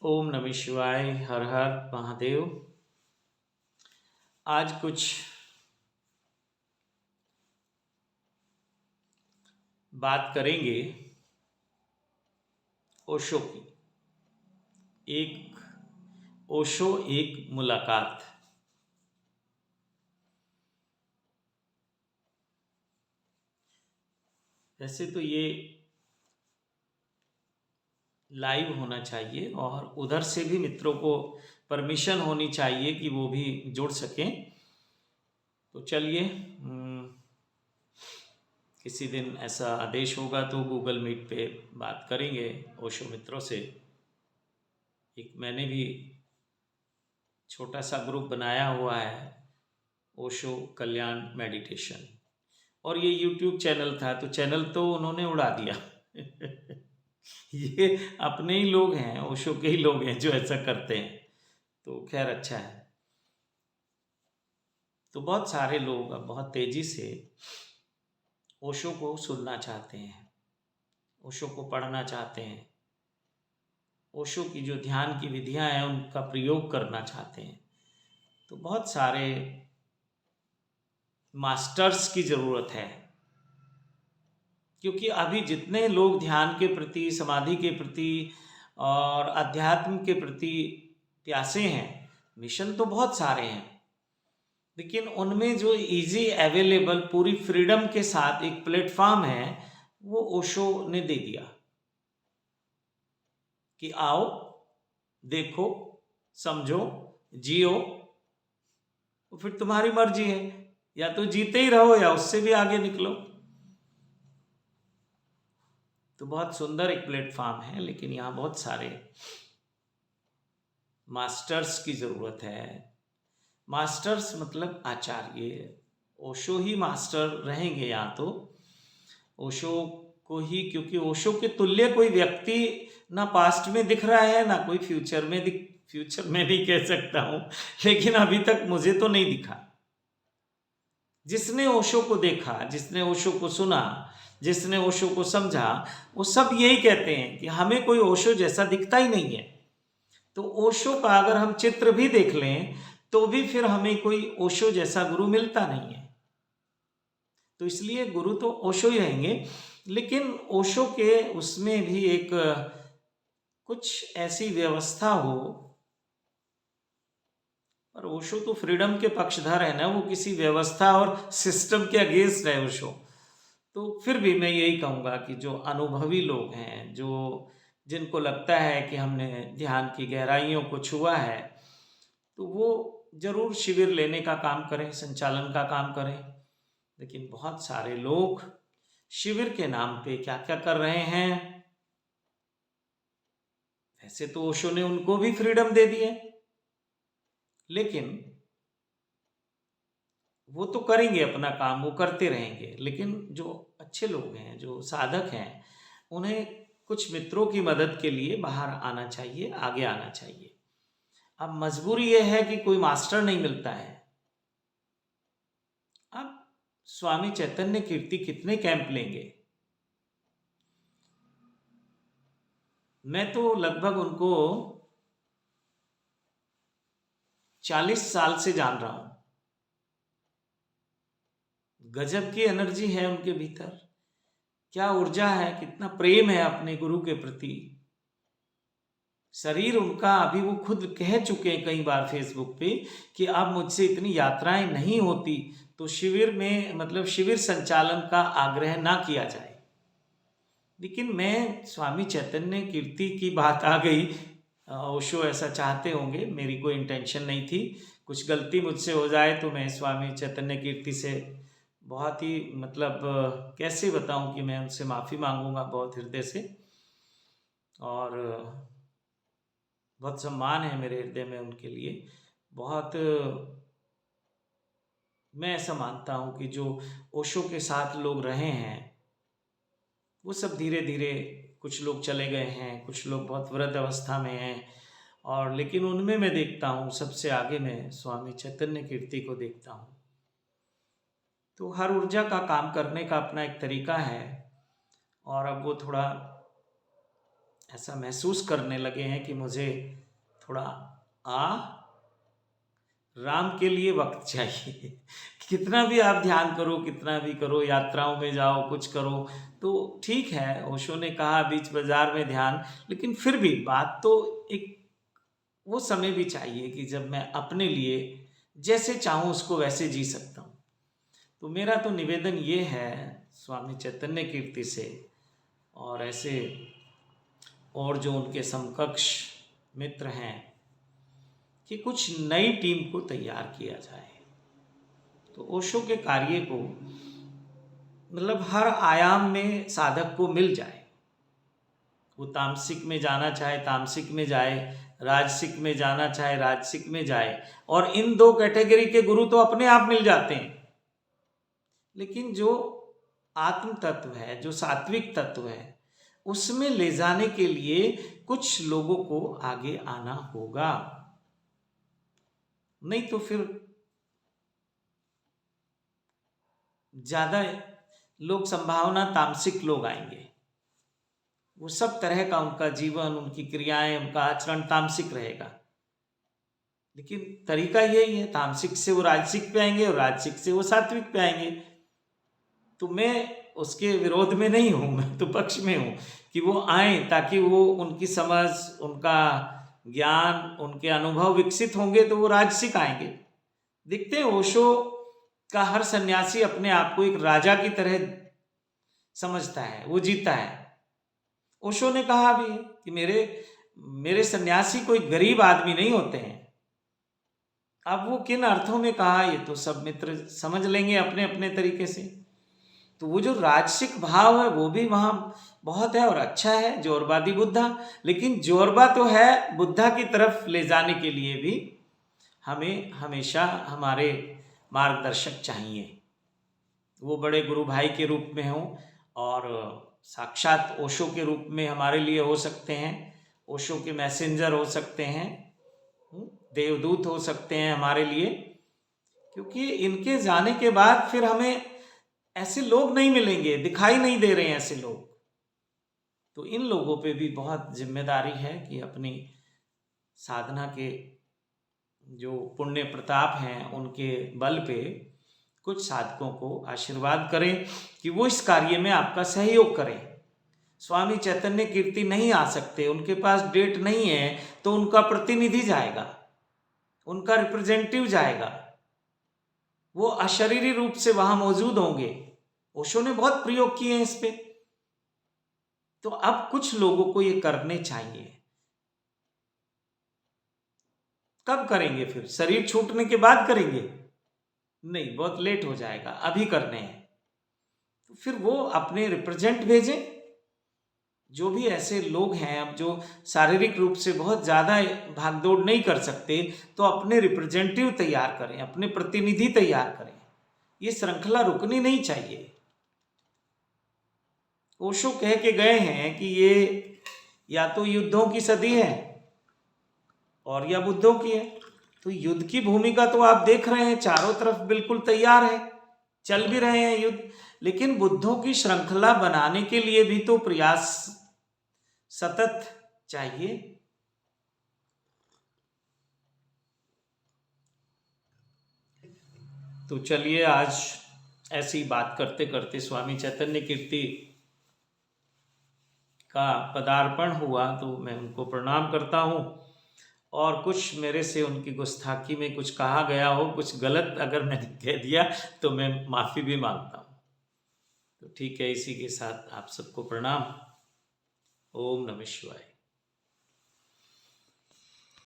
ओम नमः शिवाय। हर हर महादेव। आज कुछ बात करेंगे ओशो की। एक ओशो एक मुलाकात। वैसे तो ये लाइव होना चाहिए और उधर से भी मित्रों को परमिशन होनी चाहिए कि वो भी जुड़ सकें। तो चलिए, किसी दिन ऐसा आदेश होगा तो गूगल मीट पे बात करेंगे ओशो मित्रों से। एक मैंने भी छोटा सा ग्रुप बनाया हुआ है, ओशो कल्याण मेडिटेशन। और ये यूट्यूब चैनल था तो चैनल तो उन्होंने उड़ा दिया। ये अपने ही लोग हैं, ओशो के ही लोग हैं जो ऐसा करते हैं। तो खैर अच्छा है। तो बहुत सारे लोग अब बहुत तेजी से ओशो को सुनना चाहते हैं, ओशो को पढ़ना चाहते हैं, ओशो की जो ध्यान की विधियां हैं उनका प्रयोग करना चाहते हैं। तो बहुत सारे मास्टर्स की ज़रूरत है, क्योंकि अभी जितने लोग ध्यान के प्रति, समाधि के प्रति और अध्यात्म के प्रति प्यासे हैं, मिशन तो बहुत सारे हैं, लेकिन उनमें जो इजी अवेलेबल पूरी फ्रीडम के साथ एक प्लेटफॉर्म है वो ओशो ने दे दिया कि आओ, देखो, समझो, जियो। तो फिर तुम्हारी मर्जी है, या तो जीते ही रहो या उससे भी आगे निकलो। तो बहुत सुंदर एक प्लेटफॉर्म है, लेकिन यहाँ बहुत सारे मास्टर्स की ज़रूरत है। मास्टर्स मतलब आचार्य। ओशो ही मास्टर रहेंगे यहाँ तो। ओशो को ही, क्योंकि ओशो के तुल्य कोई व्यक्ति ना पास्ट में दिख रहा है ना कोई फ्यूचर में फ्यूचर में नहीं कह सकता हूँ, लेकिन अभी तक मुझे तो नहीं दिखा। जिसने ओशो को देखा, जिसने ओशो को सुना, जिसने ओशो को समझा, वो सब यही कहते हैं कि हमें कोई ओशो जैसा दिखता ही नहीं है। तो ओशो का अगर हम चित्र भी देख लें तो भी फिर हमें कोई ओशो जैसा गुरु मिलता नहीं है। तो इसलिए गुरु तो ओशो ही रहेंगे, लेकिन ओशो के उसमें भी एक कुछ ऐसी व्यवस्था हो। पर ओशो तो फ्रीडम के पक्षधर है ना, वो किसी व्यवस्था और सिस्टम के अगेंस्ट है ओशो। तो फिर भी मैं यही कहूँगा कि जो अनुभवी लोग हैं, जो जिनको लगता है कि हमने ध्यान की गहराइयों को छुआ है, तो वो जरूर शिविर लेने का काम करें, संचालन का काम करें। लेकिन बहुत सारे लोग शिविर के नाम पे क्या क्या कर रहे हैं। वैसे तो ओशो ने उनको भी फ्रीडम दे दी है, लेकिन वो तो करेंगे अपना काम, वो करते रहेंगे। लेकिन जो अच्छे लोग हैं, जो साधक हैं, उन्हें कुछ मित्रों की मदद के लिए बाहर आना चाहिए, आगे आना चाहिए। अब मजबूरी यह है कि कोई मास्टर नहीं मिलता है। अब स्वामी चैतन्य कीर्ति कितने कैंप लेंगे? मैं तो लगभग उनको 40 साल से जान रहा हूं। गजब की एनर्जी है उनके भीतर, क्या ऊर्जा है, कितना प्रेम है अपने गुरु के प्रति। शरीर उनका, अभी वो खुद कह चुके हैं कई बार फेसबुक पे कि अब मुझसे इतनी यात्राएं नहीं होती, तो शिविर में, मतलब शिविर संचालन का आग्रह ना किया जाए। लेकिन मैं, स्वामी चैतन्य कीर्ति की बात आ गई, ओशो ऐसा चाहते होंगे, मेरी कोई इंटेंशन नहीं थी। कुछ गलती मुझसे हो जाए तो मैं स्वामी चैतन्य कीर्ति से बहुत ही, मतलब कैसे बताऊं कि मैं उनसे माफ़ी मांगूंगा बहुत हृदय से। और बहुत सम्मान है मेरे हृदय में उनके लिए। बहुत, मैं ऐसा मानता हूँ कि जो ओशो के साथ लोग रहे हैं वो सब धीरे धीरे, कुछ लोग चले गए हैं, कुछ लोग बहुत वृद्ध अवस्था में हैं, और लेकिन उनमें मैं देखता हूँ सबसे आगे मैं स्वामी चैतन्य कीर्ति को देखता हूँ। तो हर ऊर्जा का काम करने का अपना एक तरीका है, और अब वो थोड़ा ऐसा महसूस करने लगे हैं कि मुझे थोड़ा आ राम के लिए वक्त चाहिए। कितना भी आप ध्यान करो, कितना भी करो, यात्राओं में जाओ, कुछ करो, तो ठीक है, ओशो ने कहा बीच बाजार में ध्यान, लेकिन फिर भी बात तो एक वो समय भी चाहिए कि जब मैं अपने लिए जैसे चाहूँ उसको वैसे जी सकता हूँ। तो मेरा तो निवेदन ये है स्वामी चैतन्य कीर्ति से और ऐसे और जो उनके समकक्ष मित्र हैं कि कुछ नई टीम को तैयार किया जाए। तो ओशो के कार्य को मतलब हर आयाम में साधक को मिल जाए। वो तामसिक में जाना चाहे तामसिक में जाए, राजसिक में जाना चाहे राजसिक में जाए, और इन दो कैटेगरी के गुरु तो अपने आप मिल जाते हैं। लेकिन जो आत्म तत्व है, जो सात्विक तत्व है, उसमें ले जाने के लिए कुछ लोगों को आगे आना होगा, नहीं तो फिर ज्यादा लोग संभावना तामसिक लोग आएंगे। वो सब तरह का उनका जीवन, उनकी क्रियाएं, उनका आचरण तामसिक रहेगा। लेकिन तरीका यही है, तामसिक से वो राजसिक पे आएंगे और राजसिक से वो सात्विक पे आएंगे। तो मैं उसके विरोध में नहीं हूँ, मैं तो पक्ष में हूँ कि वो आए, ताकि वो उनकी समझ, उनका ज्ञान, उनके अनुभव विकसित होंगे तो वो राजसिक आएंगे। देखते हैं ओशो का हर सन्यासी अपने आप को एक राजा की तरह समझता है, वो जीता है। ओशो ने कहा भी कि मेरे सन्यासी कोई गरीब आदमी नहीं होते हैं। अब वो किन अर्थों में कहा ये तो सब मित्र समझ लेंगे अपने अपने तरीके से। तो वो जो राजसिक भाव है वो भी वहां बहुत है और अच्छा है, जोरबादी बुद्धा। लेकिन जोरबा तो है, बुद्धा की तरफ ले जाने के लिए भी हमें हमेशा हमारे मार्गदर्शक चाहिए। वो बड़े गुरु भाई के रूप में हो और साक्षात ओशो के रूप में हमारे लिए हो सकते हैं, ओशो के मैसेंजर हो सकते हैं, देवदूत हो सकते हैं हमारे लिए। क्योंकि इनके जाने के बाद फिर हमें ऐसे लोग नहीं मिलेंगे, दिखाई नहीं दे रहे हैं ऐसे लोग। तो इन लोगों पे भी बहुत जिम्मेदारी है कि अपनी साधना के जो पुण्य प्रताप हैं उनके बल पे कुछ साधकों को आशीर्वाद करें कि वो इस कार्य में आपका सहयोग करें। स्वामी चैतन्य कीर्ति नहीं आ सकते, उनके पास डेट नहीं है, तो उनका प्रतिनिधि जाएगा, उनका रिप्रेजेंटेटिव जाएगा, वो अशरीरी रूप से वहां मौजूद होंगे। ओशो ने बहुत प्रयोग किए हैं इस पे। तो अब कुछ लोगों को ये करने चाहिए। कब करेंगे? फिर शरीर छूटने के बाद करेंगे? नहीं, बहुत लेट हो जाएगा, अभी करने हैं। तो फिर वो अपने रिप्रेजेंट भेजें। जो भी ऐसे लोग हैं अब जो शारीरिक रूप से बहुत ज़्यादा भागदौड़ नहीं कर सकते, तो अपने रिप्रेजेंटेटिव तैयार करें, अपने प्रतिनिधि तैयार करें। ये श्रृंखला रुकनी नहीं चाहिए। ओशो कह के गए हैं कि ये या तो युद्धों की सदी है और या बुद्धों की है। तो युद्ध की भूमिका तो आप देख रहे हैं, चारों तरफ बिल्कुल तैयार है, चल भी रहे हैं युद्ध। लेकिन बुद्धों की श्रृंखला बनाने के लिए भी तो प्रयास सतत चाहिए। तो चलिए, आज ऐसी बात करते करते स्वामी चैतन्य कीर्ति का पदार्पण हुआ, तो मैं उनको प्रणाम करता हूँ। और कुछ मेरे से उनकी गुस्ताखी में कुछ कहा गया हो, कुछ गलत अगर मैंने कह दिया तो मैं माफ़ी भी मांगता हूँ। तो ठीक है, इसी के साथ आप सबको प्रणाम। ओम नमः शिवाय।